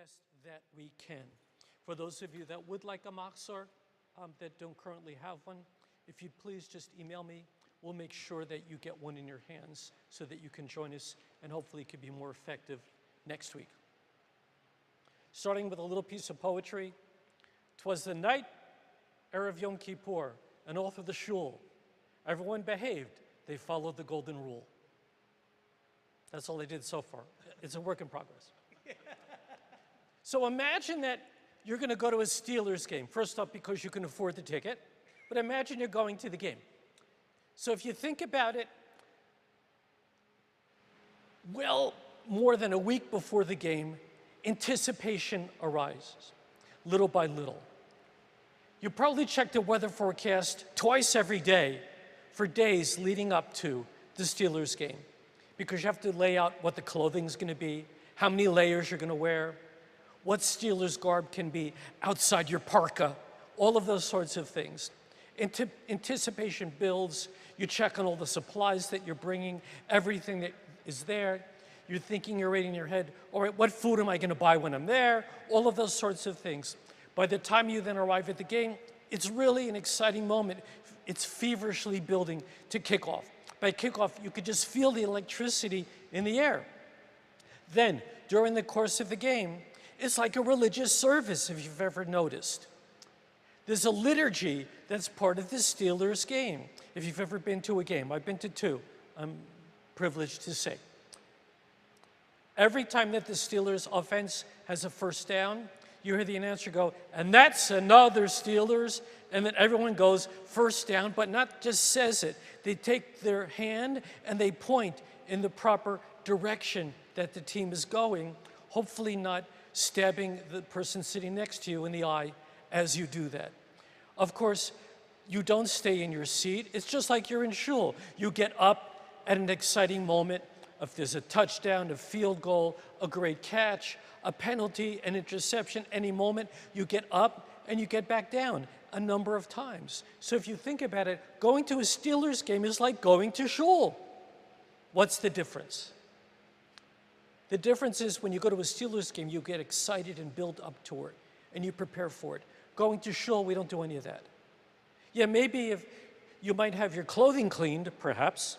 best that we can. For those of you that would like a machzor that don't currently have one, if you'd please just email me. We'll make sure that you get one in your hands so that you can join us and hopefully it can be more effective next week. Starting with a little piece of poetry. 'Twas the night Erev Yom Kippur, and all through the shul, everyone behaved. They followed the golden rule. That's all they did so far. It's a work in progress. So imagine that you're going to go to a Steelers game. First up, because you can afford the ticket. But imagine you're going to the game. So if you think about it, well, more than a week before the game, anticipation arises, little by little. You probably check the weather forecast twice every day for days leading up to the Steelers game, because you have to lay out what the clothing's going to be, how many layers you're going to wear, what Steelers garb can be outside your parka, all of those sorts of things. Anticipation builds. You check on all the supplies that you're bringing, everything that is there. You're thinking, you're in your head, all right, what food am I going to buy when I'm there? All of those sorts of things. By the time you then arrive at the game, it's really an exciting moment. It's feverishly building to kickoff. By kickoff, you could just feel the electricity in the air. Then, during the course of the game, it's like a religious service, if you've ever noticed. There's a liturgy that's part of the Steelers game. If you've ever been to a game, I've been to 2, I'm privileged to say. Every time that the Steelers offense has a first down, you hear the announcer go, and that's another Steelers, and then everyone goes first down, but not just says it. They take their hand and they point in the proper direction that the team is going, hopefully not stabbing the person sitting next to you in the eye as you do that. Of course, you don't stay in your seat. It's just like you're in shul. You get up at an exciting moment. If there's a touchdown, a field goal, a great catch, a penalty, an interception, any moment, you get up and you get back down a number of times. So if you think about it, going to a Steelers game is like going to shul. What's the difference? The difference is when you go to a Steelers game, you get excited and build up to it, and you prepare for it. Going to shul, we don't do any of that. Yeah, maybe if you might have your clothing cleaned, perhaps,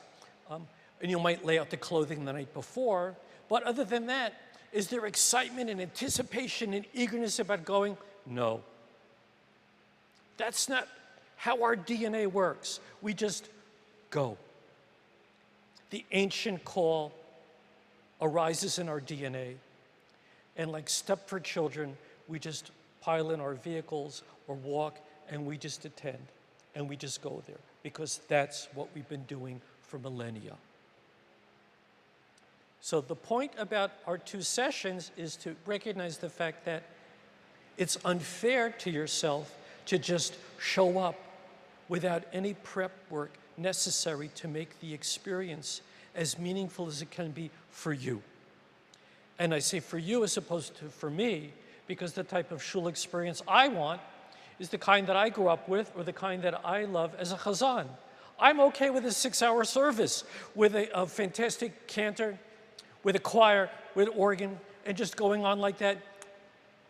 and you might lay out the clothing the night before, but other than that, is there excitement and anticipation and eagerness about going? No. That's not how our DNA works. We just go. The ancient call arises in our DNA, and like Stepford children, we just pile in our vehicles or walk, and we just attend, and we just go there, because that's what we've been doing for millennia. So the point about our 2 sessions is to recognize the fact that it's unfair to yourself to just show up without any prep work necessary to make the experience as meaningful as it can be for you. And I say for you as opposed to for me, because the type of shul experience I want is the kind that I grew up with, or the kind that I love as a chazan. I'm okay with a 6-hour service with a fantastic cantor, with a choir, with organ, and just going on like that.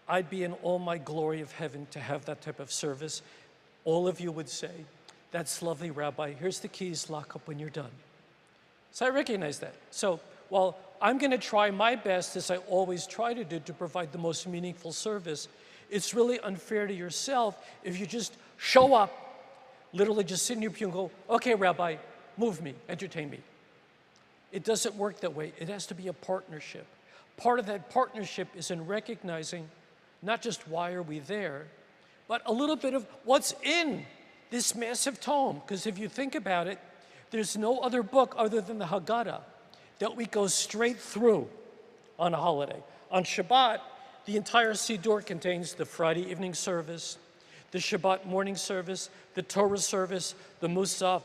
I'd be in all my glory of heaven to have that type of service. All of you would say, that's lovely, Rabbi. Here's the keys, lock up when you're done. So I recognize that. So while I'm going to try my best, as I always try to do, to provide the most meaningful service, it's really unfair to yourself if you just show up, literally just sit in your pew and go, okay, Rabbi, move me, entertain me. It doesn't work that way. It has to be a partnership. Part of that partnership is in recognizing not just why are we there, but a little bit of what's in this massive tome. Because if you think about it, there's no other book other than the Haggadah that we go straight through on a holiday. On Shabbat, the entire Siddur contains the Friday evening service, the Shabbat morning service, the Torah service, the Musaf.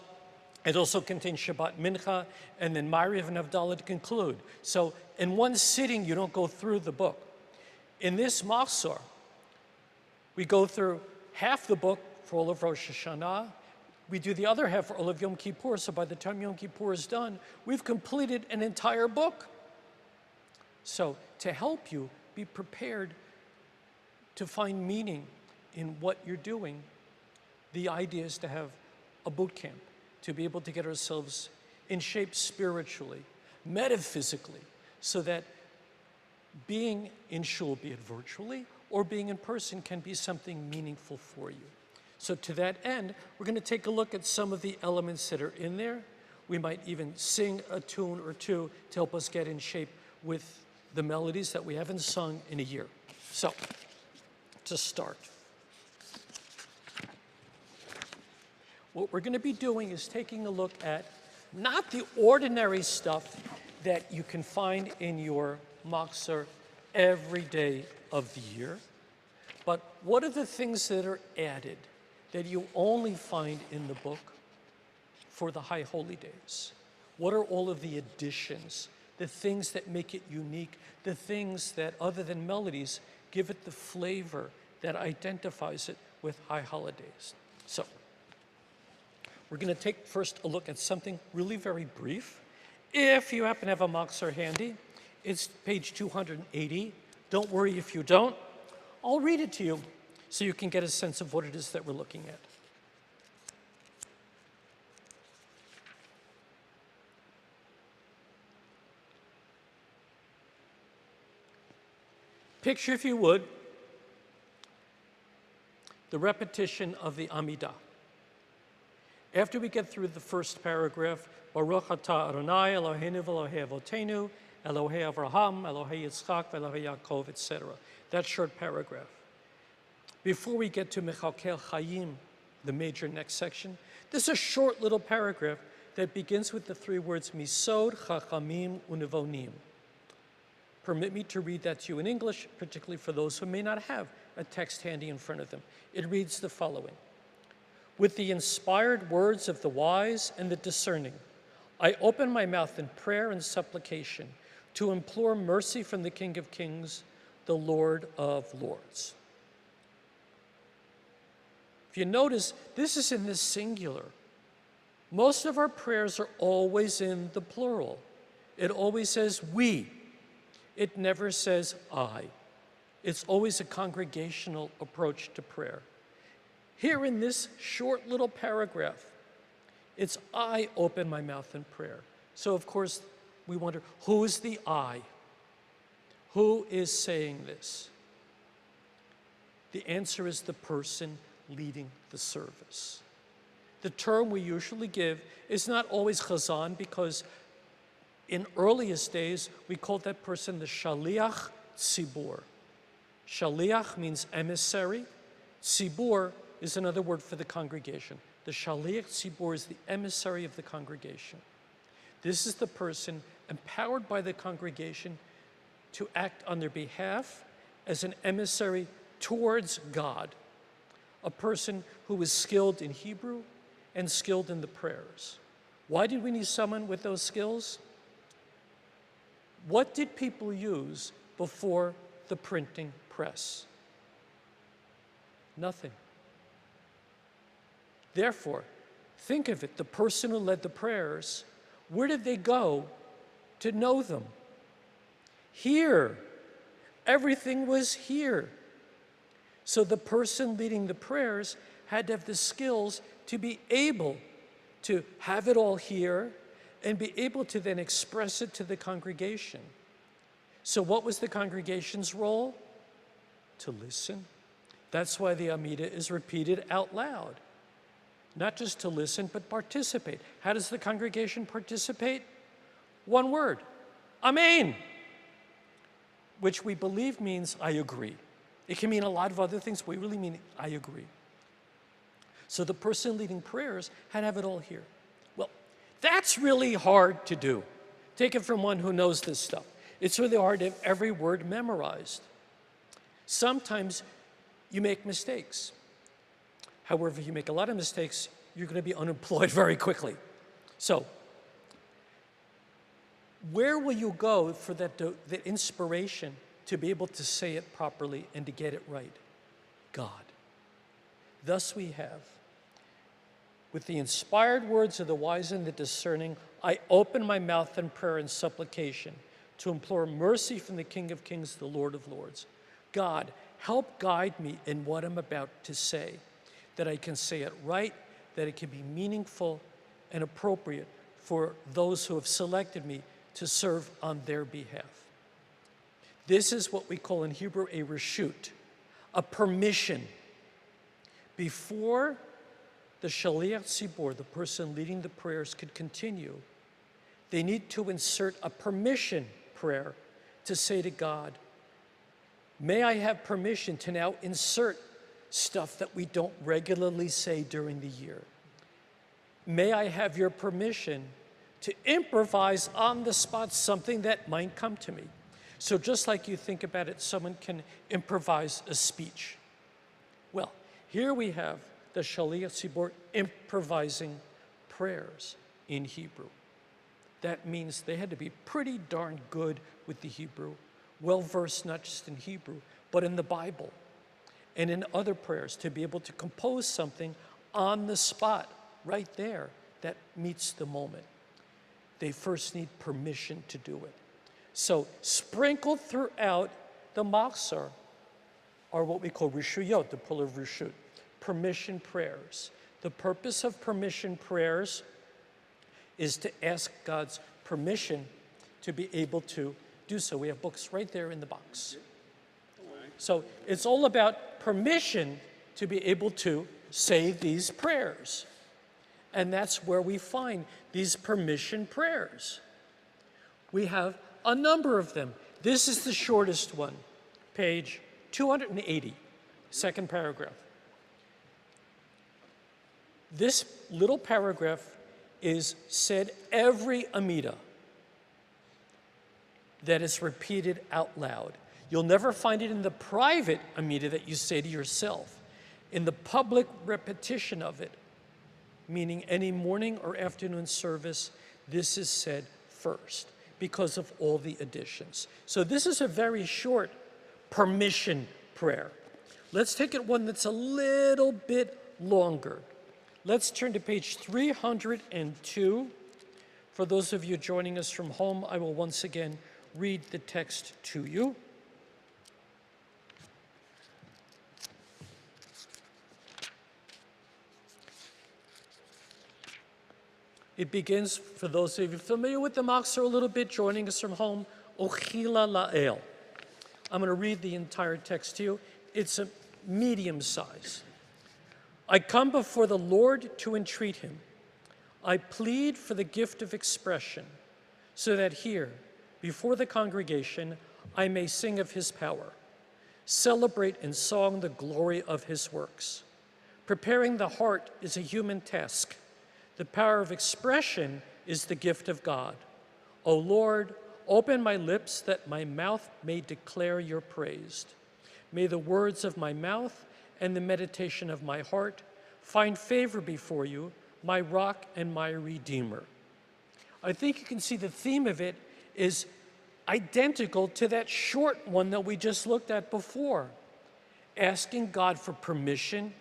It also contains Shabbat Mincha, and then Ma'ariv and Havdalah to conclude. So in one sitting, you don't go through the book. In this machzor, we go through half the book for all of Rosh Hashanah. We do the other half for all of Yom Kippur, so by the time Yom Kippur is done, we've completed an entire book. So to help you be prepared to find meaning in what you're doing. The idea is to have a boot camp, to be able to get ourselves in shape spiritually, metaphysically, so that being in shul, be it virtually or being in person, can be something meaningful for you. So to that end, we're going to take a look at some of the elements that are in there. We might even sing a tune or two to help us get in shape with the melodies that we haven't sung in a year. So, to start, what we're going to be doing is taking a look at not the ordinary stuff that you can find in your Machzor every day of the year, but what are the things that are added that you only find in the book for the High Holy Days? What are all of the additions, the things that make it unique, the things that, other than melodies, give it the flavor that identifies it with High Holidays? So, we're going to take first a look at something really very brief. If you happen to have a Machzor handy, it's page 280. Don't worry if you don't. I'll read it to you so you can get a sense of what it is that we're looking at. Picture, if you would, the repetition of the Amidah. After we get through the first paragraph, Baruch atah Adonai Eloheinu v'Elohei Avotenu, Elohei Avraham, Elohei Yitzchak, v'Elohei Yaakov, etc. That short paragraph. Before we get to Mechalkel Chaim, the major next section, this is a short little paragraph that begins with the three words Misod Chachamim Unevonim. Permit me to read that to you in English, particularly for those who may not have a text handy in front of them. It reads the following. With the inspired words of the wise and the discerning, I open my mouth in prayer and supplication to implore mercy from the King of Kings, the Lord of Lords. If you notice, this is in the singular. Most of our prayers are always in the plural. It always says we. It never says I. It's always a congregational approach to prayer. Here in this short little paragraph, it's I open my mouth in prayer. So of course, we wonder, who is the I? Who is saying this? The answer is the person leading the service. The term we usually give is not always chazan, because in earliest days, we called that person the shaliach tzibur. Shaliach means emissary. Tzibur is another word for the congregation. The shaliach tzibur is the emissary of the congregation. This is the person empowered by the congregation to act on their behalf as an emissary towards God, a person who is skilled in Hebrew and skilled in the prayers. Why did we need someone with those skills? What did people use before the printing press? Nothing. Therefore, think of it, the person who led the prayers, where did they go to know them? Here. Everything was here. So the person leading the prayers had to have the skills to be able to have it all here and be able to then express it to the congregation. So what was the congregation's role? To listen. That's why the Amidah is repeated out loud. Not just to listen, but participate. How does the congregation participate? One word, Amen, which we believe means I agree. It can mean a lot of other things, but we really mean I agree. So the person leading prayers had to have it all here. Well, that's really hard to do. Take it from one who knows this stuff. It's really hard to have every word memorized. Sometimes you make mistakes. However, if you make a lot of mistakes, you're going to be unemployed very quickly. So, where will you go for that inspiration to be able to say it properly and to get it right? God. Thus we have, with the inspired words of the wise and the discerning, I open my mouth in prayer and supplication to implore mercy from the King of Kings, the Lord of Lords. God, help guide me in what I'm about to say, that I can say it right, that it can be meaningful and appropriate for those who have selected me to serve on their behalf. This is what we call in Hebrew a reshut, a permission. Before the Shaliach Tzibor, the person leading the prayers, could continue, they need to insert a permission prayer to say to God, may I have permission to now insert stuff that we don't regularly say during the year. May I have your permission to improvise on the spot something that might come to me. So just like you think about it, someone can improvise a speech. Well, here we have the Shaliach Tzibor improvising prayers in Hebrew. That means they had to be pretty darn good with the Hebrew, well-versed not just in Hebrew, but in the Bible and in other prayers, to be able to compose something on the spot, right there, that meets the moment. They first need permission to do it. So sprinkled throughout the Machzor are what we call rishuyot, the plural of rishut, permission prayers. The purpose of permission prayers is to ask God's permission to be able to do so. We have books right there in the box. So it's all about permission to be able to say these prayers. And that's where we find these permission prayers. We have a number of them. This is the shortest one, page 280, second paragraph. This little paragraph is said every Amidah that is repeated out loud. You'll never find it in the private Amidah that you say to yourself. In the public repetition of it, meaning any morning or afternoon service, this is said first because of all the additions. So this is a very short permission prayer. Let's take it one that's a little bit longer. Let's turn to page 302. For those of you joining us from home, I will once again read the text to you. It begins, for those of you familiar with the Machzor a little bit, joining us from home, Ochila La'el. I'm going to read the entire text to you. It's a medium size. I come before the Lord to entreat him. I plead for the gift of expression, so that here, before the congregation, I may sing of his power, celebrate in song the glory of his works. Preparing the heart is a human task. The power of expression is the gift of God. O Lord, open my lips that my mouth may declare your praise. May the words of my mouth and the meditation of my heart find favor before you, my rock and my redeemer. I think you can see the theme of it is identical to that short one that we just looked at before. Asking God for permission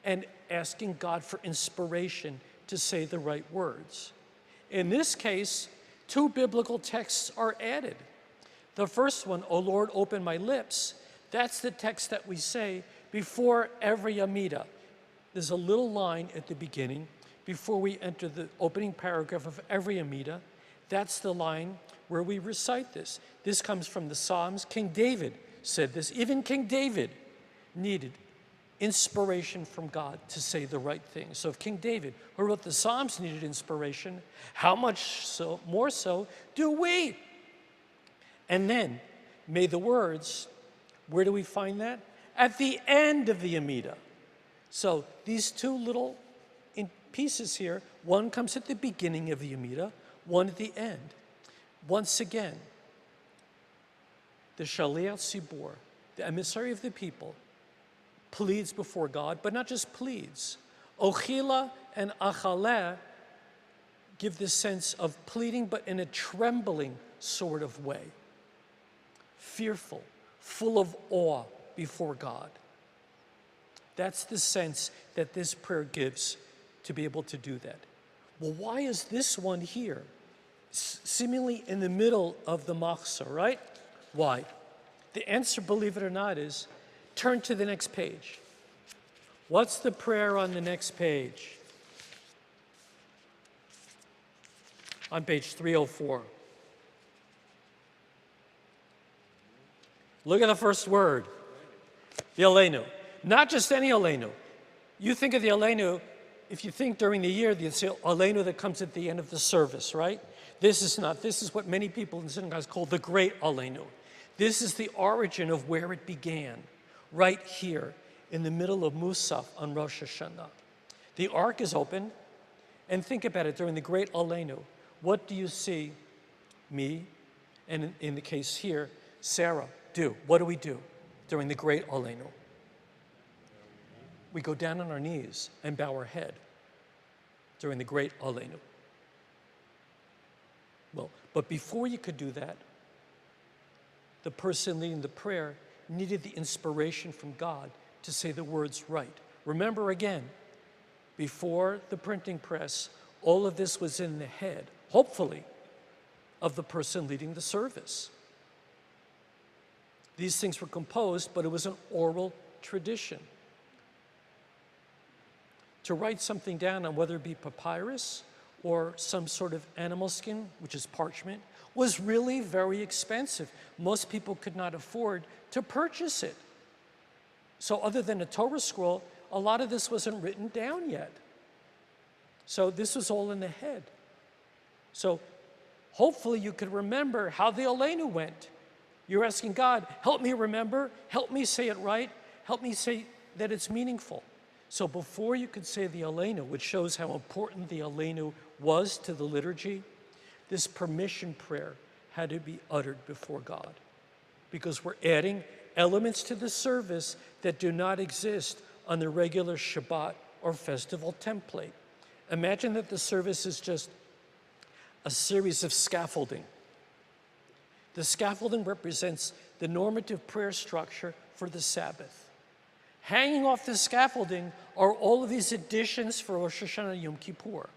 and asking God for inspiration to say the right words. In this case, two biblical texts are added. The first one, O Lord, open my lips, that's the text that we say before every Amidah. There's a little line at the beginning before we enter the opening paragraph of every Amidah. That's the line where we recite this. This comes from the Psalms. King David said this. Even King David needed inspiration from God to say the right thing. So if King David, who wrote the Psalms, needed inspiration, how much so, more so do we? And then, may the words, where do we find that? At the end of the Amidah. So these two little pieces here, one comes at the beginning of the Amidah, one at the end. Once again, the Shaliach Tzibor, the emissary of the people, pleads before God, but not just pleads. Ochila and Achaleh give this sense of pleading, but in a trembling sort of way. Fearful, full of awe before God. That's the sense that this prayer gives to be able to do that. Well, why is this one here? seemingly in the middle of the machzor, right? Why? The answer, believe it or not, is turn to the next page. What's the prayer on the next page? On page 304. Look at the first word, the Aleinu. Not just any Aleinu. You think of the Aleinu, if you think during the year, the Aleinu that comes at the end of the service, right? This is not. This is what many people in synagogues call the Great Aleinu. This is the origin of where it began, right here in the middle of Musaf on Rosh Hashanah. The ark is open, and think about it, during the Great Aleinu, what do you see me, and in the case here, Sarah, do? What do we do during the Great Aleinu? We go down on our knees and bow our head during the Great Aleinu. Well, but before you could do that, the person leading the prayer needed the inspiration from God to say the words right. Remember again, before the printing press, all of this was in the head, hopefully, of the person leading the service. These things were composed, but it was an oral tradition. To write something down on whether it be papyrus or some sort of animal skin, which is parchment, was really very expensive. Most people could not afford to purchase it. So other than a Torah scroll, a lot of this wasn't written down yet. So this was all in the head. So hopefully you could remember how the Aleinu went. You're asking God, help me remember, help me say it right, help me say that it's meaningful. So before you could say the Aleinu, which shows how important the Aleinu was to the liturgy, this permission prayer had to be uttered before God, because we're adding elements to the service that do not exist on the regular Shabbat or festival template. Imagine that the service is just a series of scaffolding. The scaffolding represents the normative prayer structure for the Sabbath. Hanging off the scaffolding are all of these additions for Rosh Hashanah and Yom Kippur.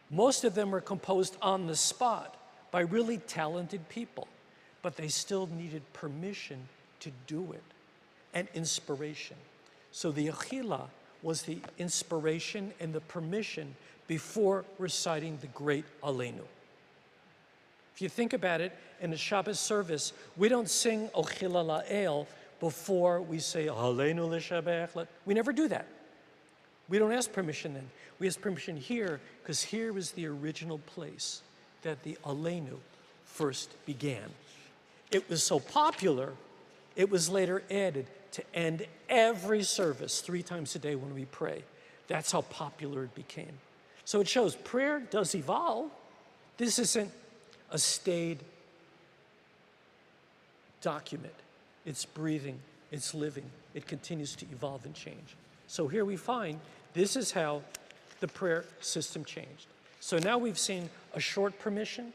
Most of them were composed on the spot by really talented people, but they still needed permission to do it and inspiration. So the Achilah was the inspiration and the permission before reciting the Great Aleinu. If you think about it, in a Shabbos service, we don't sing Ochila La'el before we say Aleinu L'Shabbat. We never do that. We don't ask permission then. We ask permission here, because here is the original place that the Aleinu first began. It was so popular, it was later added to end every service 3 times a day when we pray. That's how popular it became. So it shows prayer does evolve. This isn't a staid document. It's breathing, it's living, it continues to evolve and change. So here we find this is how the prayer system changed. So now we've seen a short permission,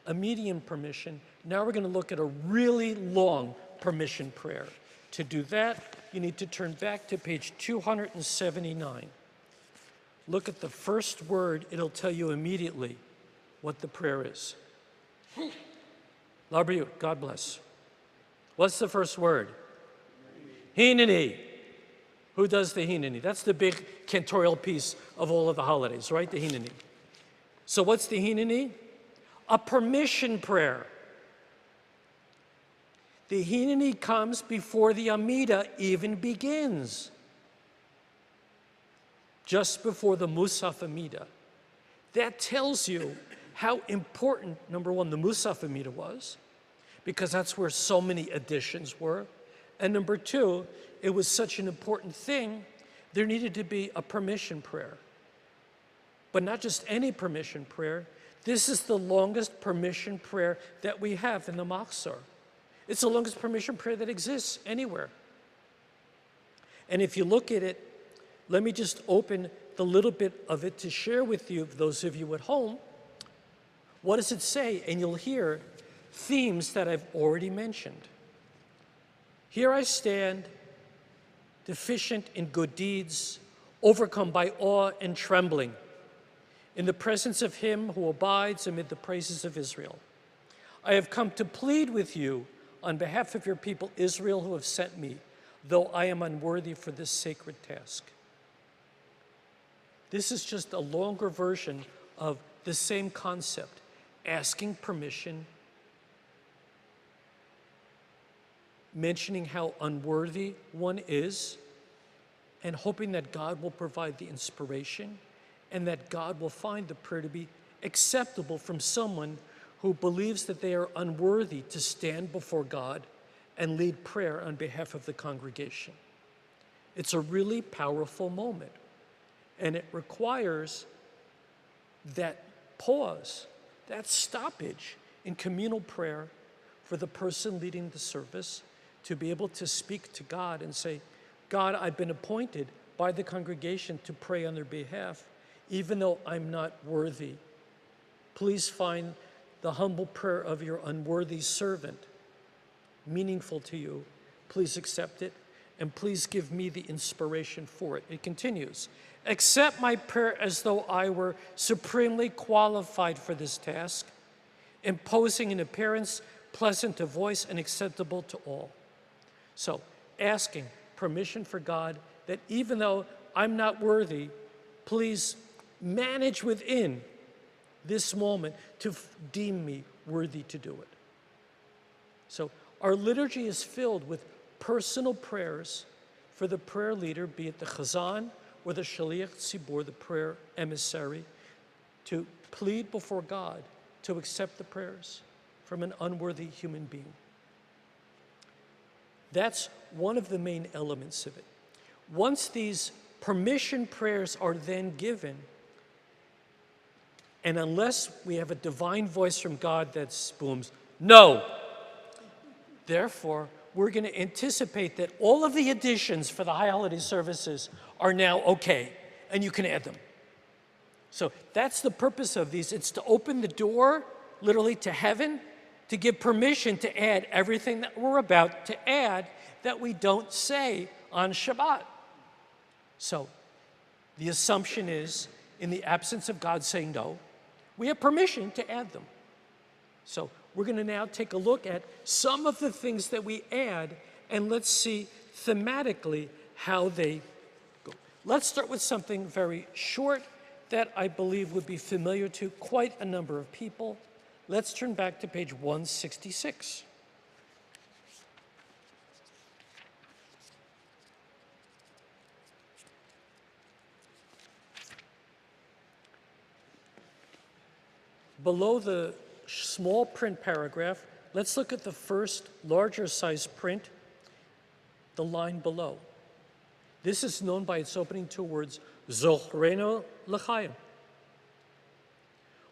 a medium permission. Now we're going to look at a really long permission prayer. To do that, you need to turn back to page 279. Look at the first word, it'll tell you immediately what the prayer is. Rabbi, God bless. What's the first word? Hineni. Who does the Hineni? That's the big cantorial piece of all of the holidays, right? The Hineni. So what's the Hineni? A permission prayer. The Hineni comes before the Amidah even begins. Just before the Musaf Amidah. That tells you how important, number one, the Musaf Amidah was, because that's where so many additions were. And number two, it was such an important thing, there needed to be a permission prayer. But not just any permission prayer. This is the longest permission prayer that we have in the Machzor. It's the longest permission prayer that exists anywhere. And if you look at it, let me just open the little bit of it to share with you, those of you at home. What does it say? And you'll hear themes that I've already mentioned. Here I stand, deficient in good deeds, overcome by awe and trembling. in the presence of him who abides amid the praises of Israel. I have come to plead with you on behalf of your people Israel who have sent me, though I am unworthy for this sacred task. This is just a longer version of the same concept, asking permission, mentioning how unworthy one is, and hoping that God will provide the inspiration and that God will find the prayer to be acceptable from someone who believes that they are unworthy to stand before God and lead prayer on behalf of the congregation. It's a really powerful moment, and it requires that pause, that stoppage in communal prayer for the person leading the service to be able to speak to God and say, God, I've been appointed by the congregation to pray on their behalf, even though I'm not worthy. Please find the humble prayer of your unworthy servant meaningful to you. Please accept it, and please give me the inspiration for it. It continues, accept my prayer as though I were supremely qualified for this task, imposing an appearance pleasant to voice and acceptable to all. So, asking permission for God that even though I'm not worthy, please manage within this moment to deem me worthy to do it. So our liturgy is filled with personal prayers for the prayer leader, be it the chazan or the shaliach tzibur, the prayer emissary, to plead before God to accept the prayers from an unworthy human being. That's one of the main elements of it. Once these permission prayers are then given, and unless we have a divine voice from God that booms, no, therefore, we're going to anticipate that all of the additions for the high holiday services are now okay, and you can add them. So that's the purpose of these. It's to open the door, literally, to heaven, to give permission to add everything that we're about to add that we don't say on Shabbat. So the assumption is, in the absence of God saying no, we have permission to add them. So we're going to now take a look at some of the things that we add, and let's see thematically how they go. Let's start with something very short that I believe would be familiar to quite a number of people. Let's turn back to page 166. Below the small print paragraph, let's look at the first larger size print, the line below. This is known by its opening two words, Zochreno L'chaim.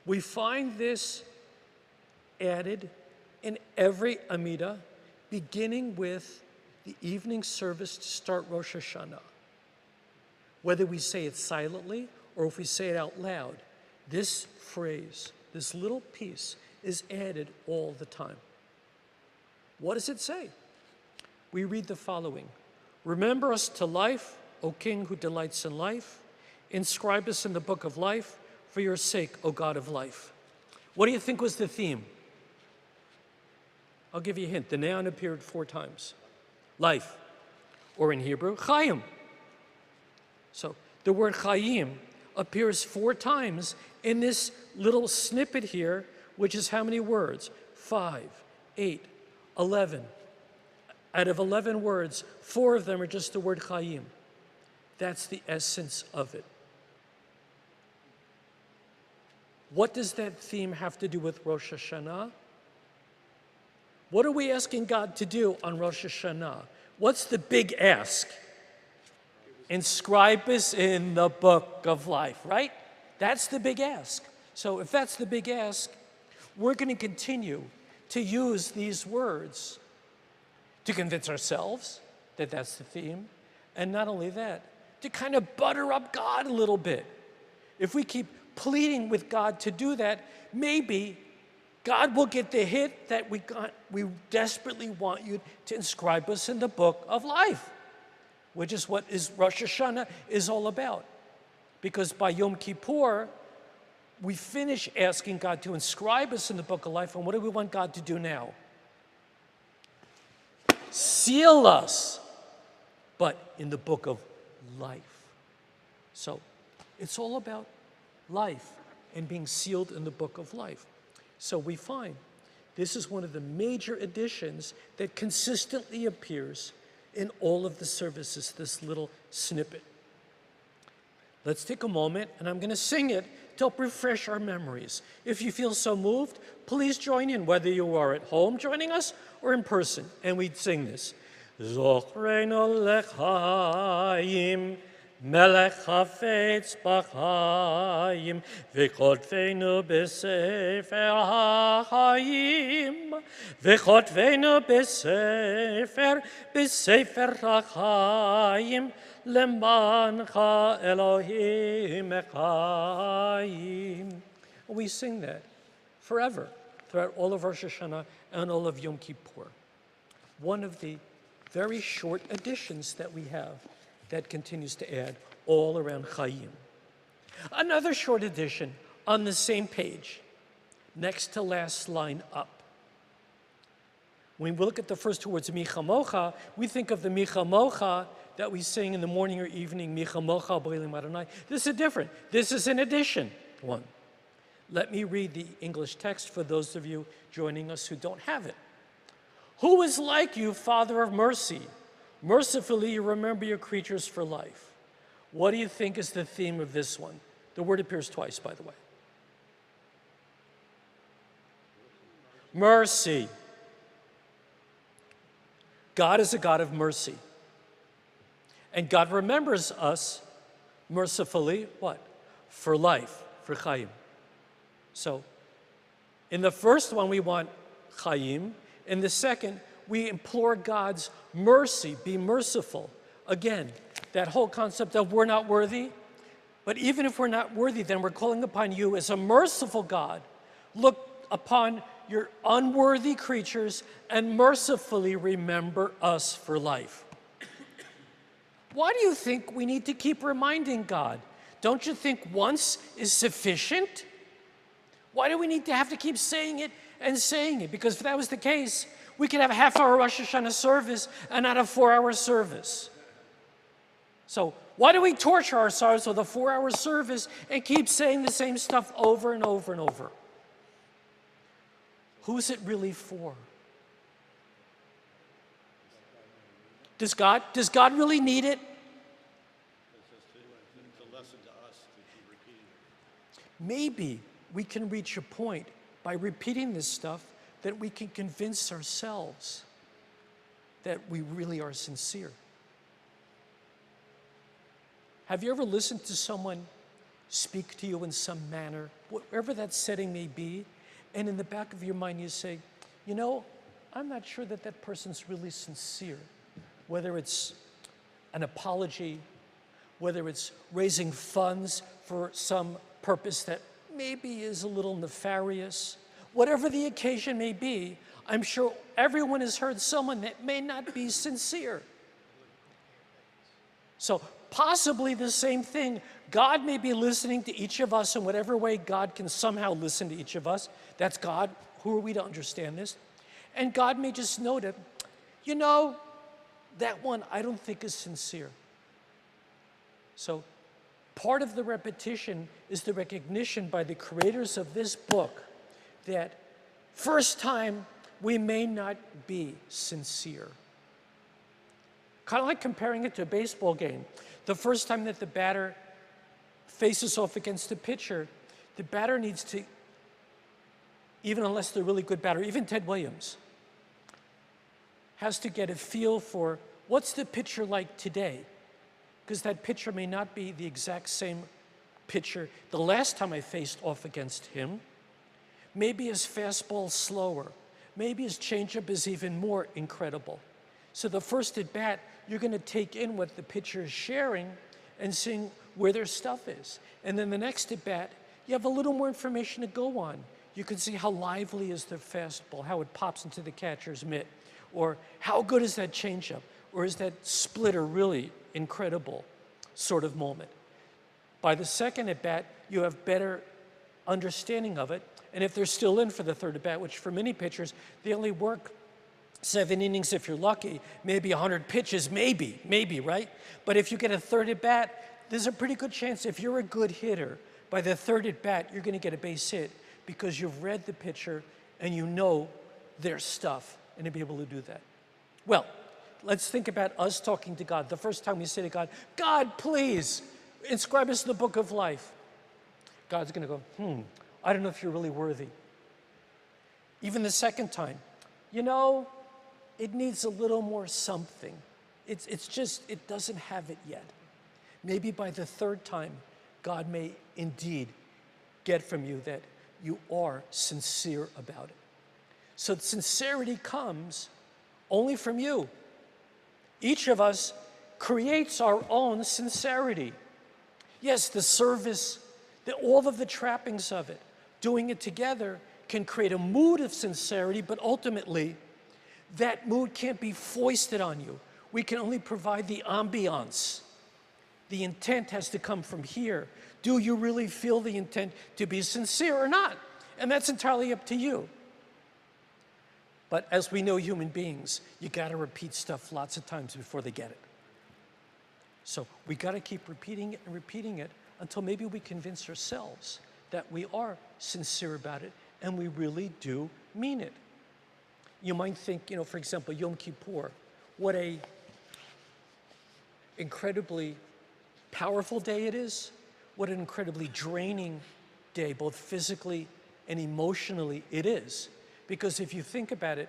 We find this added in every Amidah, beginning with the evening service to start Rosh Hashanah. Whether we say it silently or if we say it out loud, this phrase, this little piece, is added all the time. What does it say? We read the following. Remember us to life, O King who delights in life. Inscribe us in the book of life for your sake, O God of life. What do you think was the theme? I'll give you a hint. The noun appeared 4 times. Life, or in Hebrew, Chaim. So the word Chaim appears 4 times in this little snippet here, which is how many words? 5, 8, 11. Out of 11 words, 4 of them are just the word Chaim. That's the essence of it. What does that theme have to do with Rosh Hashanah? What are we asking God to do on Rosh Hashanah? What's the big ask? Inscribe us in the book of life, right? That's the big ask. So if that's the big ask, we're going to continue to use these words to convince ourselves that that's the theme, and not only that, to kind of butter up God a little bit. If we keep pleading with God to do that, maybe God will get the hit that we desperately want you to inscribe us in the book of life, which is what Rosh Hashanah is all about. Because by Yom Kippur, we finish asking God to inscribe us in the book of life, and what do we want God to do now? Seal us, but in the book of life. So it's all about life and being sealed in the book of life. So we find this is one of the major additions that consistently appears in all of the services, this little snippet. Let's take a moment, and I'm going to sing it to help refresh our memories. If you feel so moved, please join in, whether you are at home joining us or in person, and we sing this. Zochreinu lechaim, melech hafetz b'chaim, v'kotvenu b'sefer ha'chaim, v'kotvenu b'sefer ha'chaim, lemancha Elohim echayim. We sing that forever, throughout all of Rosh Hashanah and all of Yom Kippur. One of the very short additions that we have that continues to add all around Chaim. Another short addition on the same page, next to last line up. When we look at the first two words, Michamocha, we think of the Michamocha that we sing in the morning or evening, Michamocha B'olim Adonai. This is different. This is an addition one. Let me read the English text for those of you joining us who don't have it. Who is like you, Father of mercy? Mercifully you remember your creatures for life. What do you think is the theme of this one? The word appears twice, by the way. Mercy. God is a God of mercy. And God remembers us mercifully, what? For life, for Chaim. So, in the first one, we want Chaim. In the second, we implore God's mercy, be merciful. Again, that whole concept of we're not worthy. But even if we're not worthy, then we're calling upon you as a merciful God. Look upon your unworthy creatures and mercifully remember us for life. Why do you think we need to keep reminding God? Don't you think once is sufficient? Why do we need to have to keep saying it and saying it? Because if that was the case, we could have a half-hour Rosh Hashanah service and not a 4-hour service. So why do we torture ourselves with a 4-hour service and keep saying the same stuff over and over and over? Who's it really for? Does God really need it? It's a lesson to us to keep repeating it. Maybe we can reach a point by repeating this stuff that we can convince ourselves that we really are sincere. Have you ever listened to someone speak to you in some manner, whatever that setting may be, and in the back of your mind you say, you know, I'm not sure that that person's really sincere, whether it's an apology, whether it's raising funds for some purpose that maybe is a little nefarious, whatever the occasion may be, I'm sure everyone has heard someone that may not be sincere. So possibly the same thing. God may be listening to each of us in whatever way God can somehow listen to each of us. That's God. Who are we to understand this? And God may just note it. You know, that one I don't think is sincere. So part of the repetition is the recognition by the creators of this book that first time we may not be sincere. Kind of like comparing it to a baseball game. The first time that the batter faces off against the pitcher, the batter needs to, even unless they're a really good batter, even Ted Williams, has to get a feel for what's the pitcher like today? Because that pitcher may not be the exact same pitcher the last time I faced off against him. Maybe his fastball's slower. Maybe his changeup is even more incredible. So the first at bat, you're going to take in what the pitcher is sharing and seeing where their stuff is. And then the next at bat, you have a little more information to go on. You can see how lively is their fastball, how it pops into the catcher's mitt, or how good is that changeup, or is that splitter really incredible sort of moment. By the second at bat, you have better understanding of it. And if they're still in for the third at bat, which for many pitchers, they only work 7 innings if you're lucky, maybe 100 pitches, maybe, right? But if you get a third at bat, there's a pretty good chance if you're a good hitter, by the third at bat, you're gonna get a base hit because you've read the pitcher and you know their stuff, and to be able to do that. Well, let's think about us talking to God. The first time we say to God, God, please, inscribe us in the book of life. God's gonna go, I don't know if you're really worthy. Even the second time, you know, it needs a little more something. It's just, it doesn't have it yet. Maybe by the third time, God may indeed get from you that you are sincere about it. So sincerity comes only from you. Each of us creates our own sincerity. Yes, the service, all of the trappings of it, doing it together can create a mood of sincerity, but ultimately, that mood can't be foisted on you. We can only provide the ambiance. The intent has to come from here. Do you really feel the intent to be sincere or not? And that's entirely up to you. But as we know human beings, you gotta repeat stuff lots of times before they get it. So we gotta keep repeating it and repeating it until maybe we convince ourselves that we are sincere about it and we really do mean it. You might think, for example, Yom Kippur, what a incredibly powerful day it is, what an incredibly draining day, both physically and emotionally it is. Because if you think about it,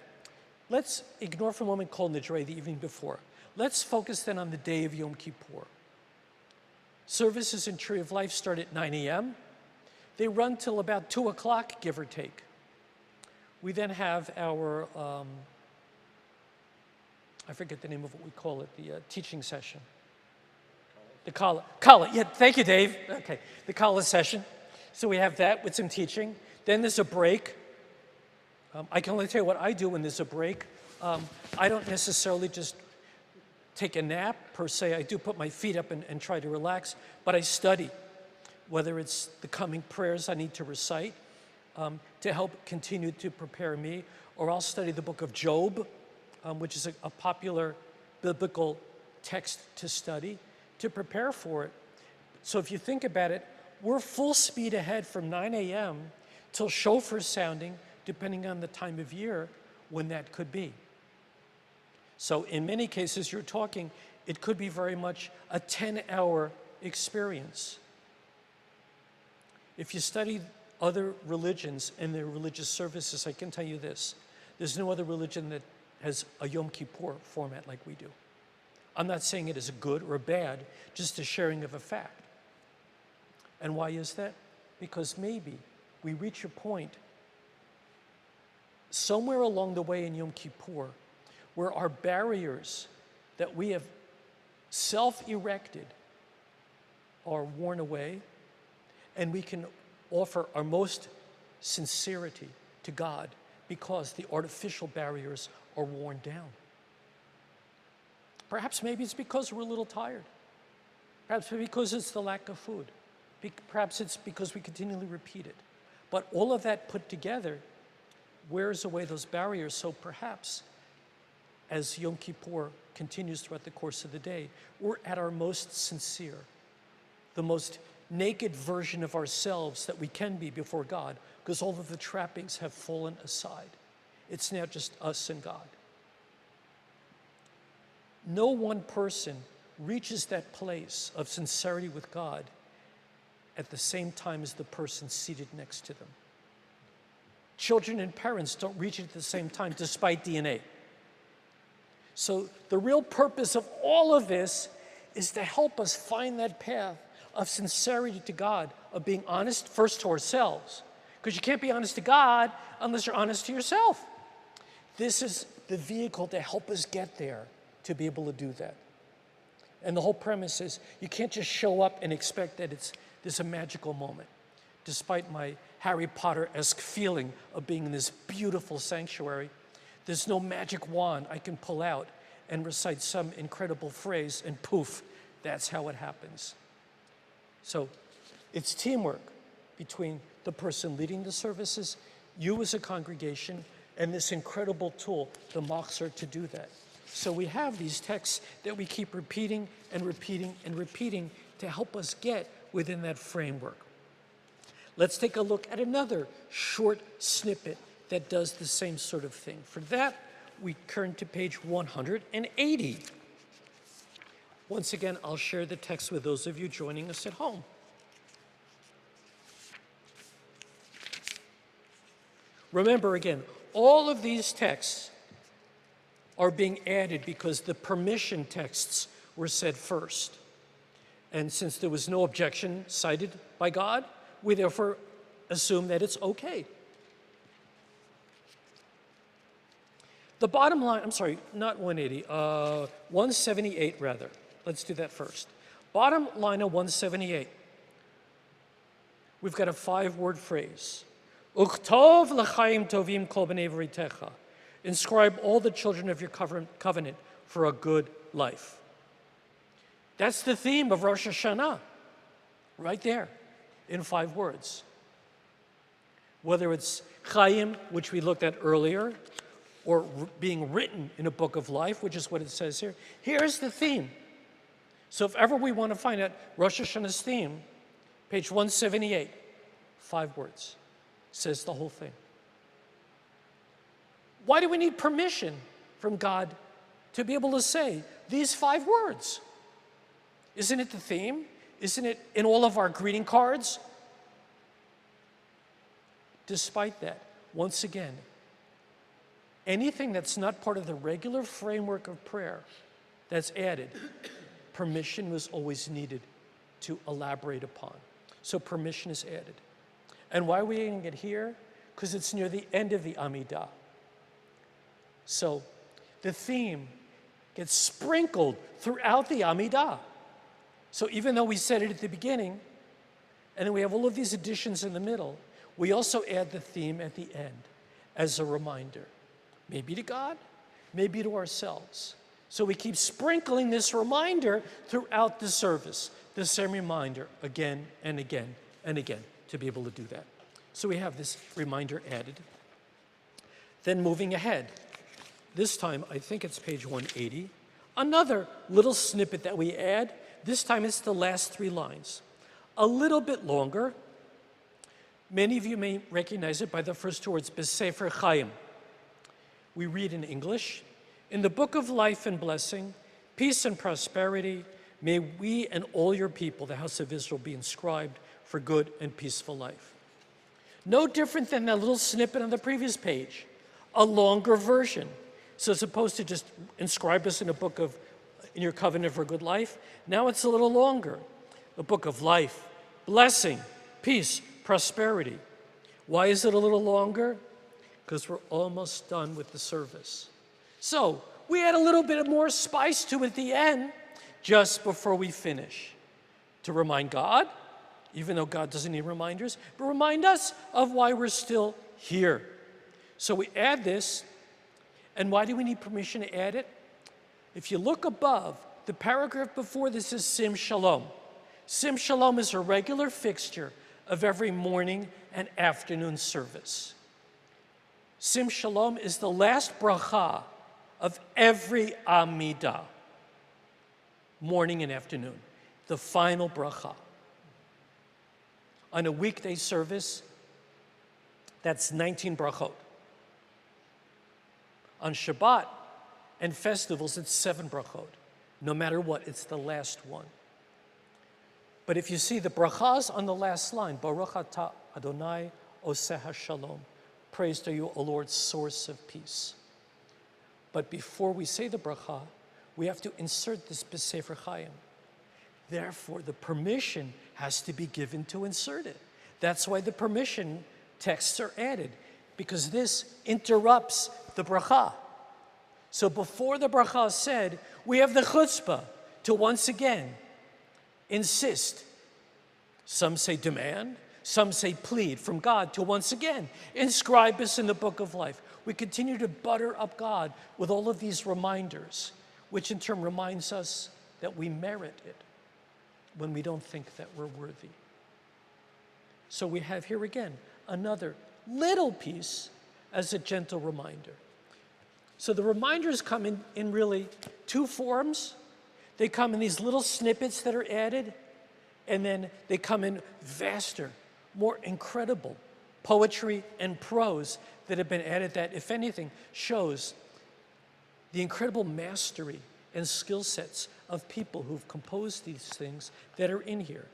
let's ignore for a moment Kol Nidre the evening before. Let's focus then on the day of Yom Kippur. Services in Tree of Life start at 9 a.m. They run till about 2 o'clock, give or take. We then have our, I forget the name of what we call it, the teaching session. The Kala, yeah, thank you, Dave. Okay, the Kala session. So we have that with some teaching. Then there's a break. I can only tell you what I do when there's a break. I don't necessarily just take a nap, per se. I do put my feet up and try to relax, but I study, whether it's the coming prayers I need to recite to help continue to prepare me, or I'll study the book of Job, which is a popular biblical text to study, to prepare for it. So if you think about it, we're full speed ahead from 9 a.m. till shofar sounding, depending on the time of year when that could be. So in many cases, you're talking, it could be very much a 10-hour experience. If you study other religions and their religious services, I can tell you this, there's no other religion that has a Yom Kippur format like we do. I'm not saying it is a good or a bad, just a sharing of a fact. And why is that? Because maybe we reach a point somewhere along the way in Yom Kippur where our barriers that we have self-erected are worn away, and we can offer our most sincerity to God because the artificial barriers are worn down. Perhaps maybe it's because we're a little tired. Perhaps because it's the lack of food. Perhaps it's because we continually repeat it. But all of that put together wears away those barriers. So perhaps as Yom Kippur continues throughout the course of the day, we're at our most sincere, the most naked version of ourselves that we can be before God, because all of the trappings have fallen aside. It's now just us and God. No one person reaches that place of sincerity with God at the same time as the person seated next to them. Children and parents don't reach it at the same time, despite DNA. So the real purpose of all of this is to help us find that path of sincerity to God, of being honest first to ourselves, because you can't be honest to God unless you're honest to yourself. This is the vehicle to help us get there, to be able to do that. And the whole premise is you can't just show up and expect that there's a magical moment. Despite my Harry Potter-esque feeling of being in this beautiful sanctuary, there's no magic wand I can pull out and recite some incredible phrase and poof, that's how it happens. So it's teamwork between the person leading the services, you as a congregation, and this incredible tool, the machzor, to do that. So we have these texts that we keep repeating and repeating and repeating to help us get within that framework. Let's take a look at another short snippet that does the same sort of thing. For that, we turn to page 180. Once again, I'll share the text with those of you joining us at home. Remember again, all of these texts are being added because the permission texts were said first. And since there was no objection cited by God, we therefore assume that it's okay. The bottom line, I'm sorry, not 180, 178 rather. Let's do that first. Bottom line of 178. We've got a 5-word phrase. Uchtov l'chaim tovim kol b'nei v'ritecha. Inscribe all the children of your covenant for a good life. That's the theme of Rosh Hashanah, right there, in 5 words. Whether it's chaim, which we looked at earlier, or being written in a book of life, which is what it says here. Here's the theme. So if ever we want to find out Rosh Hashanah's theme, page 178, 5 words, says the whole thing. Why do we need permission from God to be able to say these 5 words? Isn't it the theme? Isn't it in all of our greeting cards? Despite that, once again, anything that's not part of the regular framework of prayer that's added, permission was always needed to elaborate upon. So permission is added. And why are we adding it here? Because it's near the end of the Amidah. So the theme gets sprinkled throughout the Amidah. So even though we said it at the beginning, and then we have all of these additions in the middle, we also add the theme at the end as a reminder. Maybe to God, maybe to ourselves. So we keep sprinkling this reminder throughout the service, the same reminder again and again and again to be able to do that. So we have this reminder added. Then moving ahead, this time I think it's page 180, another little snippet that we add. This time it's the last 3 lines. A little bit longer. Many of you may recognize it by the first 2 words, B'Sefer Chaim. We read in English, in the book of life and blessing, peace and prosperity, may we and all your people, the house of Israel, be inscribed for good and peaceful life. No different than that little snippet on the previous page, a longer version. So as opposed to just inscribe us in a book of, in your covenant for good life, now it's a little longer. The book of life, blessing, peace, prosperity. Why is it a little longer? Because we're almost done with the service. So we add a little bit more spice to it at the end, just before we finish, to remind God, even though God doesn't need reminders, but remind us of why we're still here. So we add this, and why do we need permission to add it? If you look above, the paragraph before this is Sim Shalom. Sim Shalom is a regular fixture of every morning and afternoon service. Sim Shalom is the last bracha of every Amidah, morning and afternoon, the final bracha. On a weekday service, that's 19 brachot. On Shabbat and festivals, it's 7 brachot. No matter what, it's the last one. But if you see the brachas on the last line, Baruch atah Adonai oseh hashalom, praise to you, O Lord, source of peace. But before we say the bracha, we have to insert this B'Sefer Chaim. Therefore, the permission has to be given to insert it. That's why the permission texts are added, because this interrupts the bracha. So before the bracha is said, we have the chutzpah to once again insist. Some say demand, some say plead from God to once again inscribe us in the book of life. We continue to butter up God with all of these reminders, which in turn reminds us that we merit it when we don't think that we're worthy. So we have here again another little piece as a gentle reminder. So the reminders come in really two forms. They come in these little snippets that are added, and then they come in vaster, more incredible poetry and prose that have been added that, if anything, shows the incredible mastery and skill sets of people who've composed these things that are in here.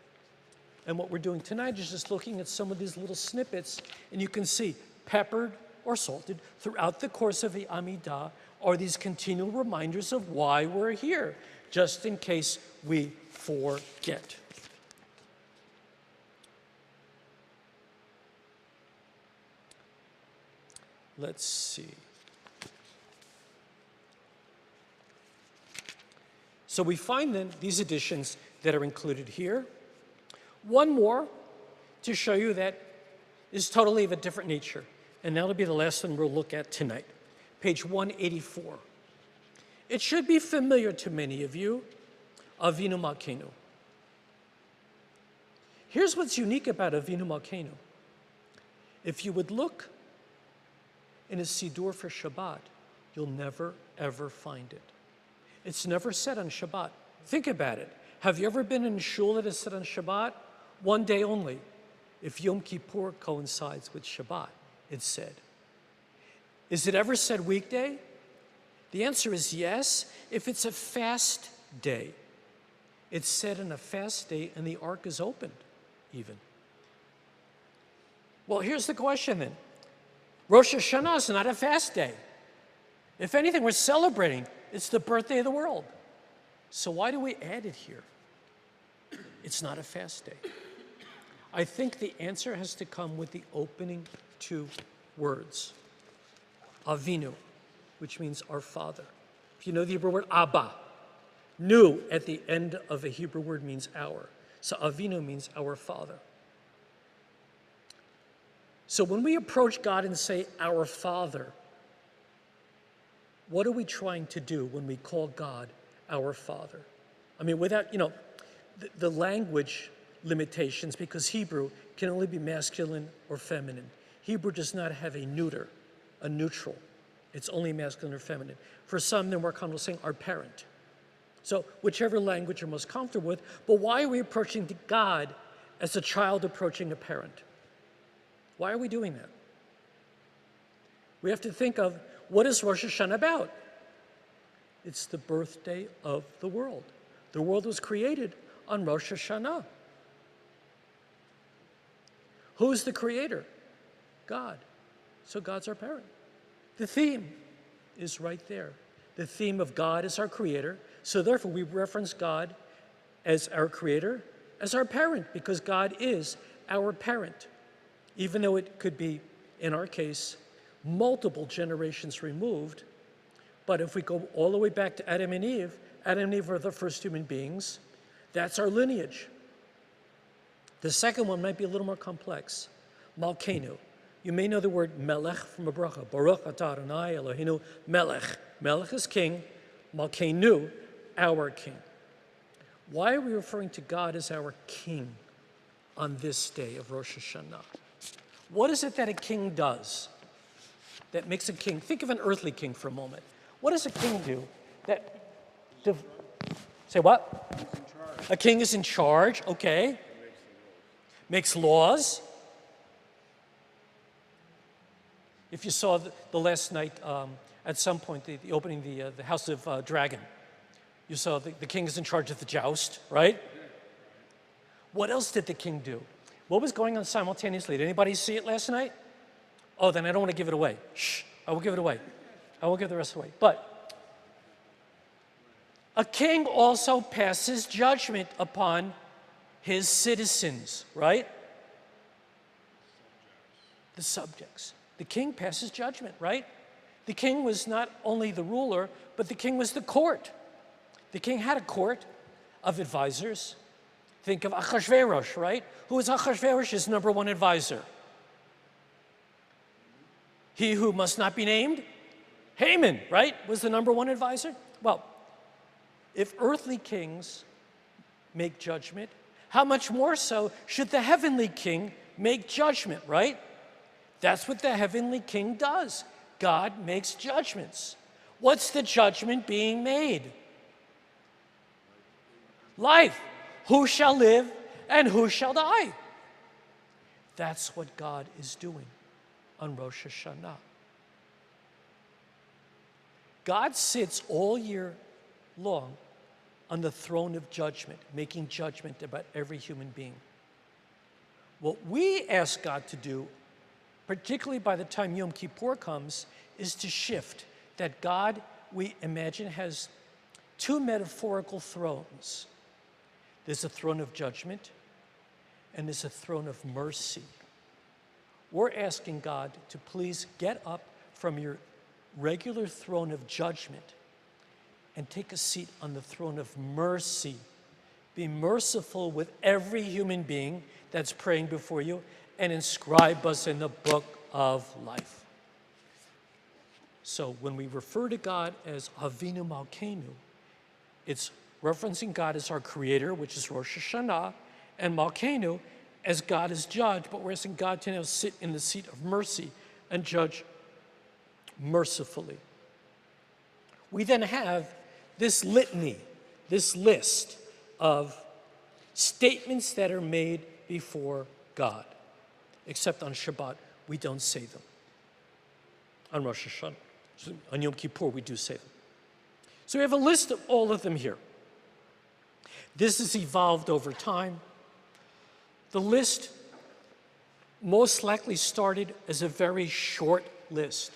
And what we're doing tonight is just looking at some of these little snippets, and you can see peppered or salted throughout the course of the Amidah are these continual reminders of why we're here, just in case we forget. Let's see. So we find then these additions that are included here. One more to show you that is totally of a different nature. And that'll be the last one we'll look at tonight. Page 184. It should be familiar to many of you, Avinu Malkeinu. Here's what's unique about Avinu Malkeinu. If you would look in a Siddur for Shabbat, you'll never, ever find it. It's never said on Shabbat. Think about it. Have you ever been in a shul that is said on Shabbat? One day only. If Yom Kippur coincides with Shabbat, it's said. Is it ever said weekday? The answer is yes, if it's a fast day. It's said on a fast day and the ark is opened, even. Well, here's the question then. Rosh Hashanah is not a fast day. If anything, we're celebrating. It's the birthday of the world. So why do we add it here? It's not a fast day. I think the answer has to come with the opening two words. Avinu, which means our Father. If you know the Hebrew word Abba, nu at the end of a Hebrew word means our. So Avinu means our Father. So when we approach God and say, our Father, what are we trying to do when we call God our Father? I mean, without, the language limitations, because Hebrew can only be masculine or feminine. Hebrew does not have a neuter, a neutral. It's only masculine or feminine. For some, they're more comfortable saying our parent. So whichever language you're most comfortable with, but why are we approaching God as a child approaching a parent? Why are we doing that? We have to think of, what is Rosh Hashanah about? It's the birthday of the world. The world was created on Rosh Hashanah. Who's the creator? God. So God's our parent. The theme is right there. The theme of God is our creator. So therefore we reference God as our creator, as our parent, because God is our parent. Even though it could be, in our case, multiple generations removed. But if we go all the way back to Adam and Eve are the first human beings. That's our lineage. The second one might be a little more complex. Malkeinu. You may know the word melech from a bracha. Baruch atah Adonai Eloheinu melech. Melech is king. Malkeinu, our king. Why are we referring to God as our king on this day of Rosh Hashanah? What is it that a king does that makes a king? Think of an earthly king for a moment. What does a king do say what? A king is in charge, okay. Makes laws. If you saw the last night, at some point, the opening the House of Dragon, you saw the king is in charge of the joust, right? What else did the king do? What was going on simultaneously? Did anybody see it last night? Oh, then I don't want to give it away. Shh, I will give it away. I won't give the rest away. But a king also passes judgment upon his citizens, right? The subjects. The king passes judgment, right? The king was not only the ruler, but the king was the court. The king had a court of advisors. Think of Achashverosh, right? Who was Achashverosh's number one advisor? He who must not be named? Haman, right? Was the number one advisor? Well, if earthly kings make judgment, how much more so should the heavenly king make judgment, right? That's what the heavenly king does. God makes judgments. What's the judgment being made? Life. Who shall live and who shall die? That's what God is doing on Rosh Hashanah. God sits all year long on the throne of judgment, making judgment about every human being. What we ask God to do, particularly by the time Yom Kippur comes, is to shift. That God, we imagine, has two metaphorical thrones. There's a throne of judgment, and there's a throne of mercy. We're asking God to please get up from your regular throne of judgment and take a seat on the throne of mercy. Be merciful with every human being that's praying before you, and inscribe us in the book of life. So when we refer to God as Avinu Malkeinu, it's referencing God as our creator, which is Rosh Hashanah, and Malkeinu as God as judge, but we're asking God to now sit in the seat of mercy and judge mercifully. We then have this litany, this list of statements that are made before God. Except on Shabbat, we don't say them. On Rosh Hashanah, on Yom Kippur, we do say them. So we have a list of all of them here. This has evolved over time. The list most likely started as a very short list.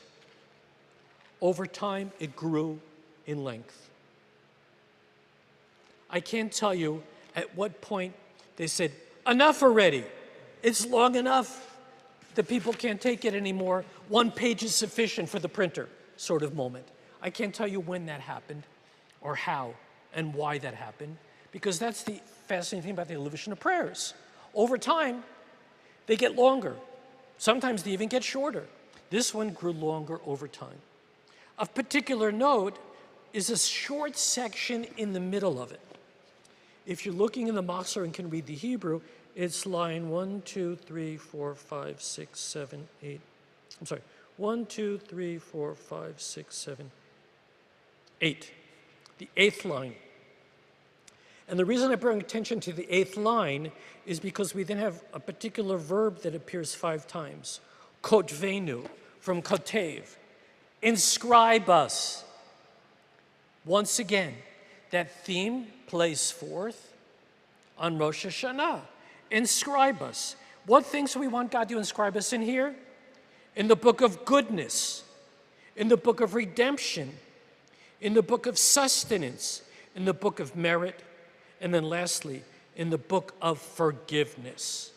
Over time, it grew in length. I can't tell you at what point they said, enough already. It's long enough. The people can't take it anymore. 1 page is sufficient for the printer, sort of moment. I can't tell you when that happened or how and why that happened, because that's the fascinating thing about the elevation of prayers. Over time, they get longer. Sometimes they even get shorter. This one grew longer over time. Of particular note is a short section in the middle of it. If you're looking in the Machzor and can read the Hebrew, it's line 1, 2, 3, 4, 5, 6, 7, 8. I'm sorry, 1, 2, 3, 4, 5, 6, 7, 8. The 8th line. And the reason I bring attention to the 8th line is because we then have a particular verb that appears 5 times. Kotvenu, from kotev. Inscribe us. Once again, that theme plays forth on Rosh Hashanah. Inscribe us. What things do we want God to inscribe us in here? In the book of goodness, in the book of redemption, in the book of sustenance, in the book of merit, and then lastly, in the book of forgiveness.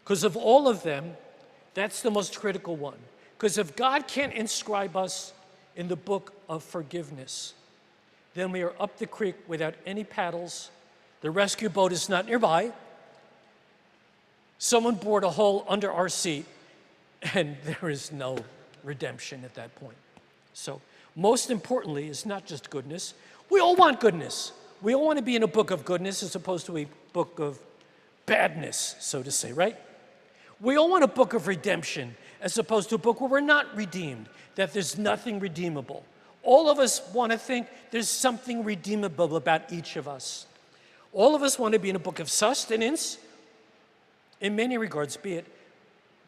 Because of all of them, that's the most critical one. Because if God can't inscribe us in the book of forgiveness, then we are up the creek without any paddles. The rescue boat is not nearby. Someone bored a hole under our seat, and there is no redemption at that point. So most importantly is not just goodness. We all want goodness. We all want to be in a book of goodness as opposed to a book of badness, so to say, right? We all want a book of redemption as opposed to a book where we're not redeemed, that there's nothing redeemable. All of us want to think there's something redeemable about each of us. All of us want to be in a book of sustenance, in many regards, be it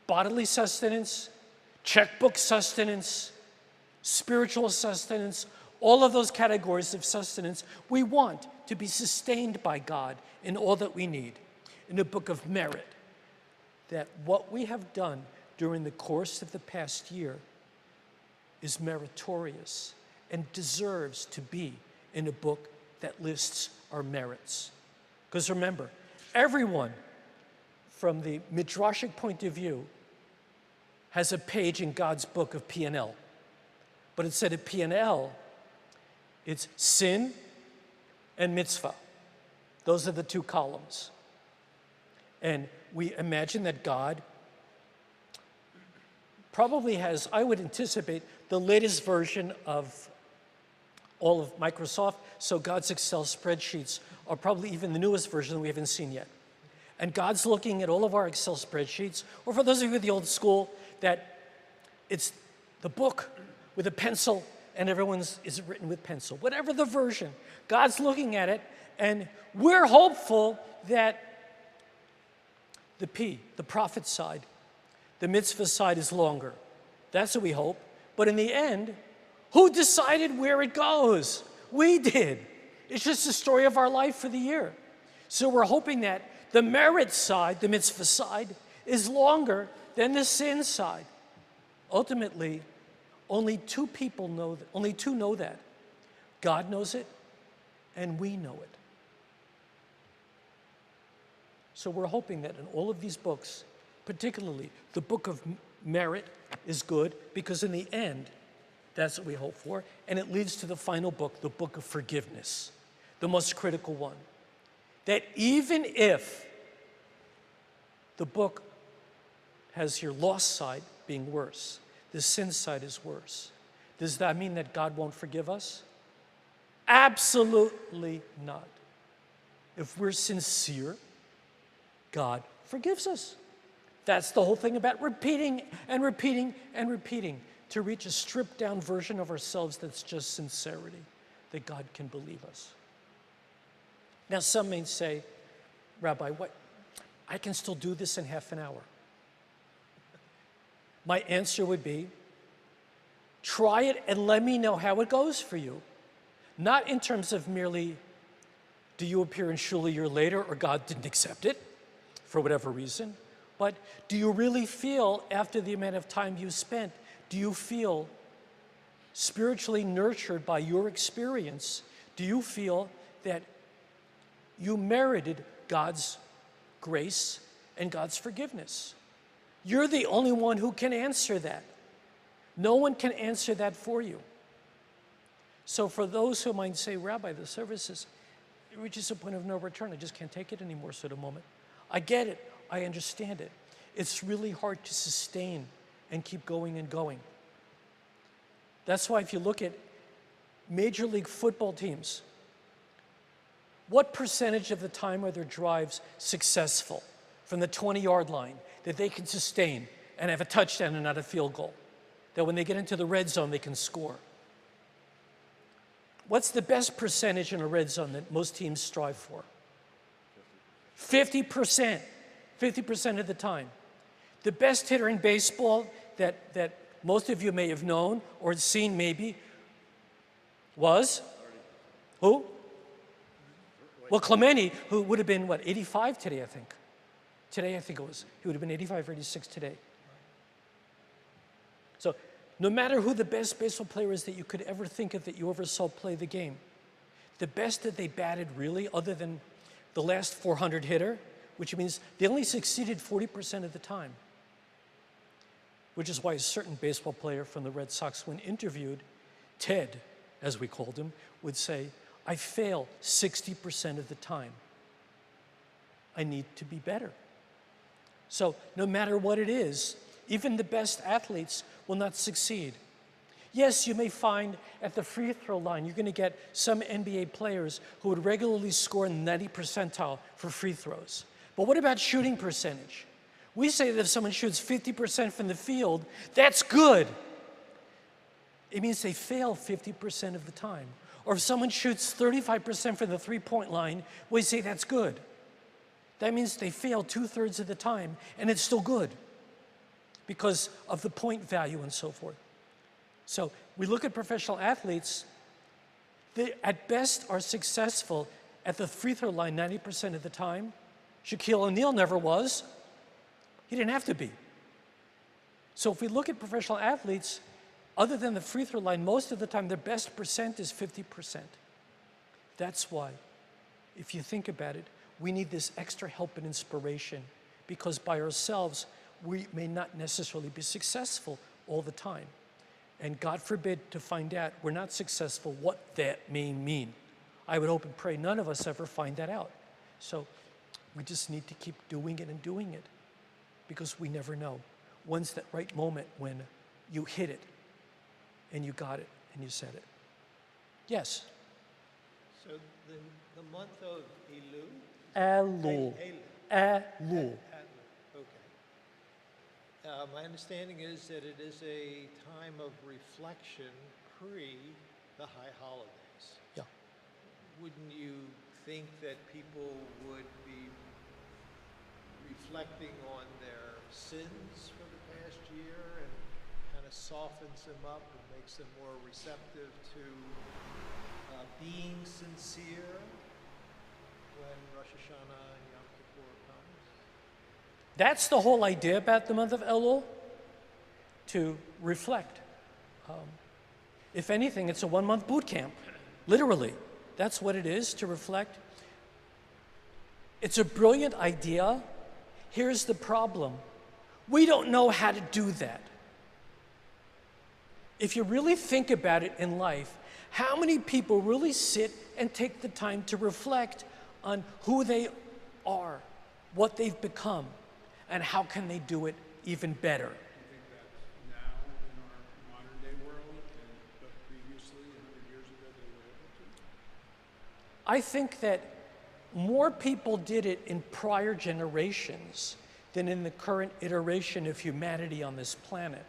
bodily sustenance, checkbook sustenance, spiritual sustenance, all of those categories of sustenance. We want to be sustained by God in all that we need. In the book of merit, that what we have done during the course of the past year is meritorious and deserves to be in a book that lists our merits. Because remember, everyone from the midrashic point of view has a page in God's book of P&L. But instead of P&L, it's sin and mitzvah. Those are the 2 columns. And we imagine that God probably has, I would anticipate, the latest version of all of Microsoft, so God's Excel spreadsheets are probably even the newest version we haven't seen yet. And God's looking at all of our Excel spreadsheets, or for those of you with the old school, that it's the book with a pencil and everyone's is written with pencil. Whatever the version, God's looking at it, and we're hopeful that the prophet side, the mitzvah side is longer. That's what we hope. But in the end, who decided where it goes? We did. It's just the story of our life for the year. So we're hoping that the merit side, the mitzvah side, is longer than the sin side. Ultimately, only two people know that. Only two know that. God knows it, and we know it. So we're hoping that in all of these books, particularly the book of merit is good, because in the end, that's what we hope for. And it leads to the final book, the book of forgiveness, the most critical one. That even if the book has your lost side being worse, the sin side is worse, does that mean that God won't forgive us? Absolutely not. If we're sincere, God forgives us. That's the whole thing about repeating and repeating and repeating to reach a stripped down version of ourselves that's just sincerity, that God can believe us. Now, some may say, Rabbi, what? I can still do this in half an hour. My answer would be, try it and let me know how it goes for you. Not in terms of merely, do you appear in shul a year later or God didn't accept it for whatever reason, but do you really feel, after the amount of time you spent, do you feel spiritually nurtured by your experience? Do you feel that you merited God's grace and God's forgiveness? You're the only one who can answer that. No one can answer that for you. So for those who might say, Rabbi, the services, it reaches a point of no return. I just can't take it anymore sort of moment. I get it. I understand it. It's really hard to sustain and keep going and going. That's why if you look at Major League Football teams, what percentage of the time are their drives successful from the 20-yard line that they can sustain and have a touchdown and not a field goal? That when they get into the red zone, they can score. What's the best percentage in a red zone that most teams strive for? 50%. 50% of the time. The best hitter in baseball that most of you may have known or seen maybe was? Who? Well, Clemente, who would have been, 85 today, I think. Today, I think it was. He would have been 85 or 86 today. So no matter who the best baseball player is that you could ever think of that you ever saw play the game, the best that they batted really, other than the last 400 hitter, which means they only succeeded 40% of the time, which is why a certain baseball player from the Red Sox, when interviewed, Ted, as we called him, would say, I fail 60% of the time. I need to be better. So no matter what it is, even the best athletes will not succeed. Yes, you may find at the free throw line, you're going to get some NBA players who would regularly score in the 90th percentile for free throws. But what about shooting percentage? We say that if someone shoots 50% from the field, that's good. It means they fail 50% of the time. Or if someone shoots 35% from the three-point line, we say that's good. That means they fail 2/3 of the time, and it's still good because of the point value and so forth. So we look at professional athletes, they at best are successful at the free throw line 90% of the time. Shaquille O'Neal never was. He didn't have to be. So if we look at professional athletes, other than the free throw line, most of the time their best percent is 50%. That's why, if you think about it, we need this extra help and inspiration, because by ourselves, we may not necessarily be successful all the time. And God forbid to find out we're not successful, what that may mean. I would hope and pray none of us ever find that out. So we just need to keep doing it and doing it, because we never know. When's that right moment when you hit it and you got it and you said it? Yes? So the month of Elul? Elul. Elul. Okay. My understanding is that it is a time of reflection pre the high holidays. Yeah. Wouldn't you think that people would be reflecting on their sins for the past year and kind of softens them up and makes them more receptive to being sincere when Rosh Hashanah and Yom Kippur comes? That's the whole idea about the month of Elul, to reflect. If anything, it's a 1-month boot camp, literally. That's what it is, to reflect. It's a brilliant idea. Here's the problem. We don't know how to do that. If you really think about it in life, how many people really sit and take the time to reflect on who they are, what they've become, and how can they do it even better? I think that's now in our modern day world, but previously, 100 years ago, they were able to. I think that more people did it in prior generations than in the current iteration of humanity on this planet.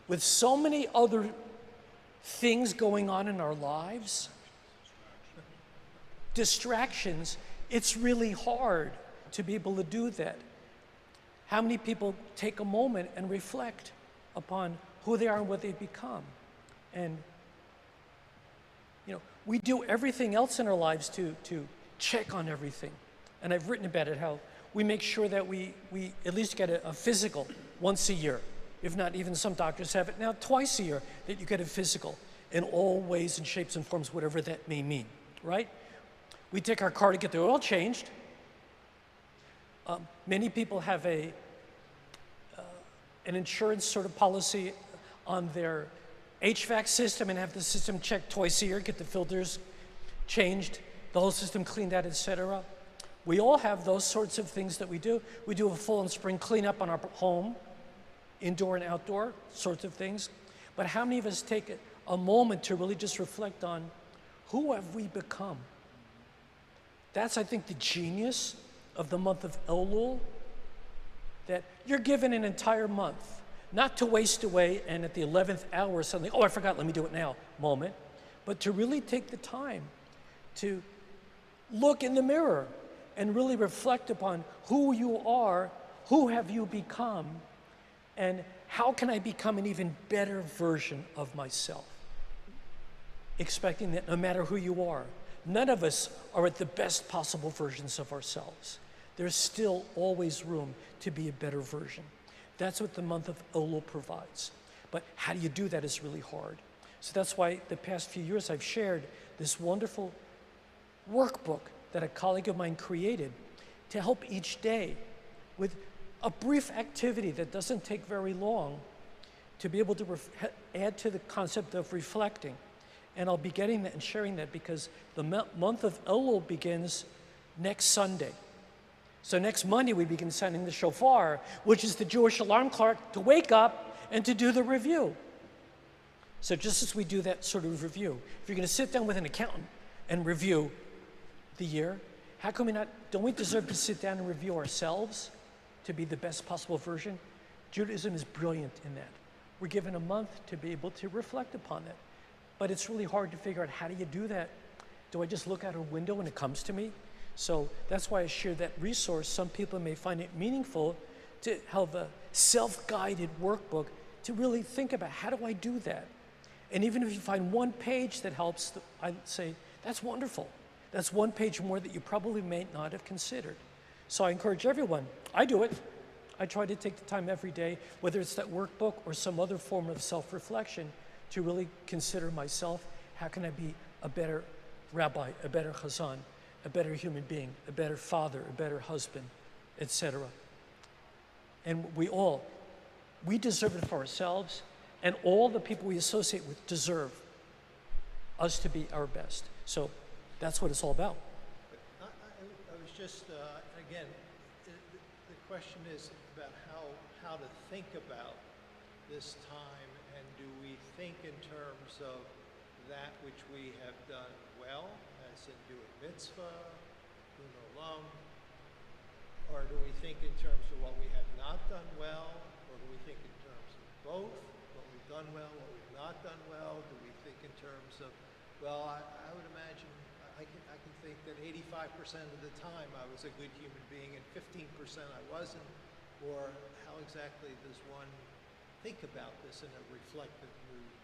With so many other things going on in our lives, distractions, it's really hard to be able to do that. How many people take a moment and reflect upon who they are and what they've become? And we do everything else in our lives to check on everything. And I've written about it, how we make sure that we at least get a physical once a year. If not, even some doctors have it now twice a year, that you get a physical in all ways and shapes and forms, whatever that may mean, right? We take our car to get the oil changed. Many people have an insurance sort of policy on their HVAC system and have the system checked twice a year, get the filters changed, the whole system cleaned out, etc. We all have those sorts of things that we do. We do a full and spring cleanup on our home, indoor and outdoor sorts of things. But how many of us take a moment to really just reflect on who have we become? That's, I think, the genius of the month of Elul, that you're given an entire month, not to waste away and at the 11th hour suddenly, oh, I forgot, let me do it now, moment, but to really take the time to look in the mirror and really reflect upon who you are, who have you become, and how can I become an even better version of myself? Expecting that no matter who you are, none of us are at the best possible versions of ourselves. There's still always room to be a better version. That's what the month of Elul provides. But how do you do that is really hard. So that's why the past few years I've shared this wonderful workbook that a colleague of mine created to help each day with a brief activity that doesn't take very long to be able to add to the concept of reflecting. And I'll be getting that and sharing that because the month of Elul begins next Sunday. So next Monday we begin sounding the shofar, which is the Jewish alarm clock to wake up and to do the review. So just as we do that sort of review, if you're going to sit down with an accountant and review the year, how come don't we deserve to sit down and review ourselves to be the best possible version? Judaism is brilliant in that. We're given a month to be able to reflect upon it. But it's really hard to figure out, how do you do that? Do I just look out a window when it comes to me? So that's why I share that resource. Some people may find it meaningful to have a self-guided workbook to really think about, how do I do that? And even if you find one page that helps, I'd say, that's wonderful. That's one page more that you probably may not have considered. So I encourage everyone, I do it. I try to take the time every day, whether it's that workbook or some other form of self-reflection, to really consider myself, how can I be a better rabbi, a better chazan, a better human being, a better father, a better husband, etc. And we deserve it for ourselves, and all the people we associate with deserve us to be our best. So that's what it's all about. I was just, again, the question is about how to think about this time, and do we think in terms of that which we have done well, as in doing mitzvah, doing olam, Or do we think in terms of what we have not done well? Or do we think in terms of both? What we've done well, what we've not done well? Do we think in terms of, well, I would imagine, I can think that 85% of the time I was a good human being and 15% I wasn't. Or how exactly does one think about this in a reflective mood,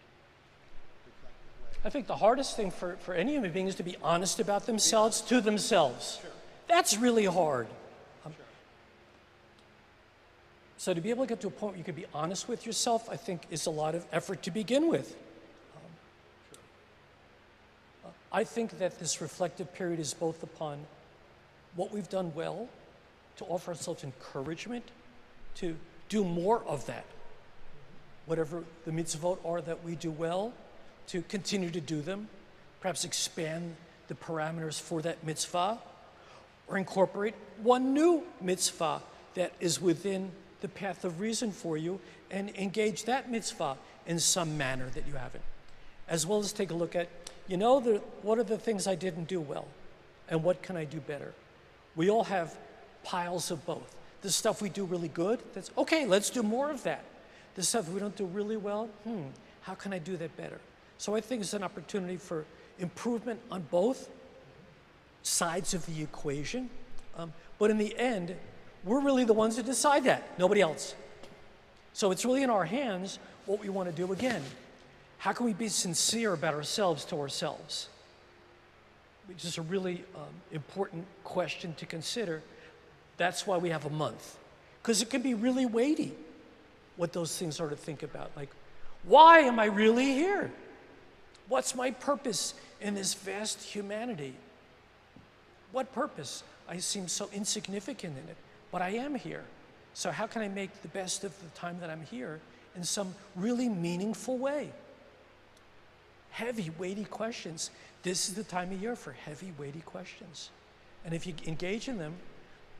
reflective way? I think the hardest thing for any human being is to be honest about themselves to themselves. Sure. That's really hard. Sure. So to be able to get to a point where you can be honest with yourself, I think is a lot of effort to begin with. I think that this reflective period is both upon what we've done well, to offer ourselves encouragement, to do more of that. Whatever the mitzvot are that we do well, to continue to do them, perhaps expand the parameters for that mitzvah, or incorporate one new mitzvah that is within the path of reason for you and engage that mitzvah in some manner that you haven't. As well as take a look at, what are the things I didn't do well and what can I do better? We all have piles of both. The stuff we do really good, that's okay, let's do more of that. The stuff we don't do really well, how can I do that better? So I think it's an opportunity for improvement on both sides of the equation. But in the end, we're really the ones who decide that, nobody else. So it's really in our hands what we want to do again. How can we be sincere about ourselves to ourselves? Which is a really important question to consider. That's why we have a month. Because it can be really weighty what those things are to think about. Like, why am I really here? What's my purpose in this vast humanity? What purpose? I seem so insignificant in it, but I am here. So how can I make the best of the time that I'm here in some really meaningful way? Heavy, weighty questions. This is the time of year for heavy, weighty questions. And if you engage in them,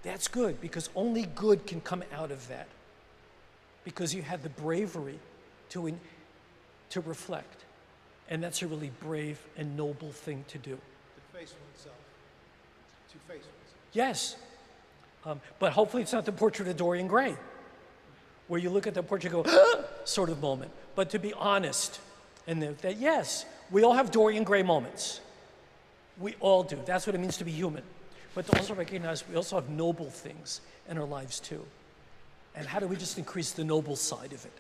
that's good, because only good can come out of that. Because you had the bravery to reflect. And that's a really brave and noble thing to do. To face oneself. To face oneself. Yes. But hopefully it's not the portrait of Dorian Gray, where you look at the portrait and go, sort of moment. But to be honest, and that yes, we all have Dorian Gray moments. We all do. That's what it means to be human. But to also recognize we also have noble things in our lives too. And how do we just increase the noble side of it?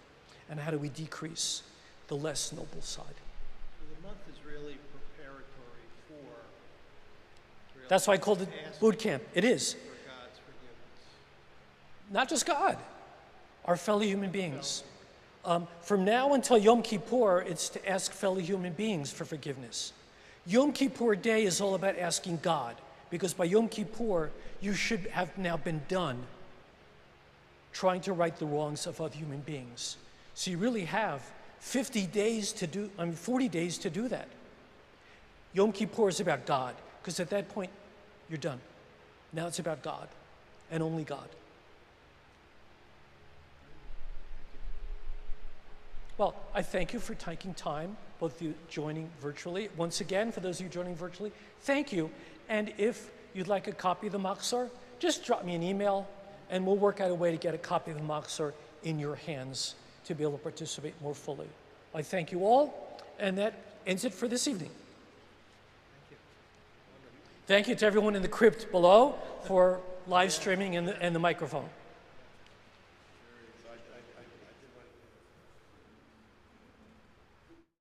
And how do we decrease the less noble side? So the month is really preparatory for... Really That's why I called it boot camp. It is. For God's forgiveness. Not just God, our fellow human beings. From now until Yom Kippur, it's to ask fellow human beings for forgiveness. Yom Kippur Day is all about asking God, because by Yom Kippur, you should have now been done trying to right the wrongs of other human beings. So you really have 40 days to do that. Yom Kippur is about God, because at that point, you're done. Now it's about God, and only God. Well, I thank you for taking time, both of you joining virtually. Once again, for those of you joining virtually, thank you. And if you'd like a copy of the Machzor, just drop me an email, and we'll work out a way to get a copy of the Machzor in your hands to be able to participate more fully. I thank you all, and that ends it for this evening. Thank you to everyone in the crypt below for live streaming and the microphone.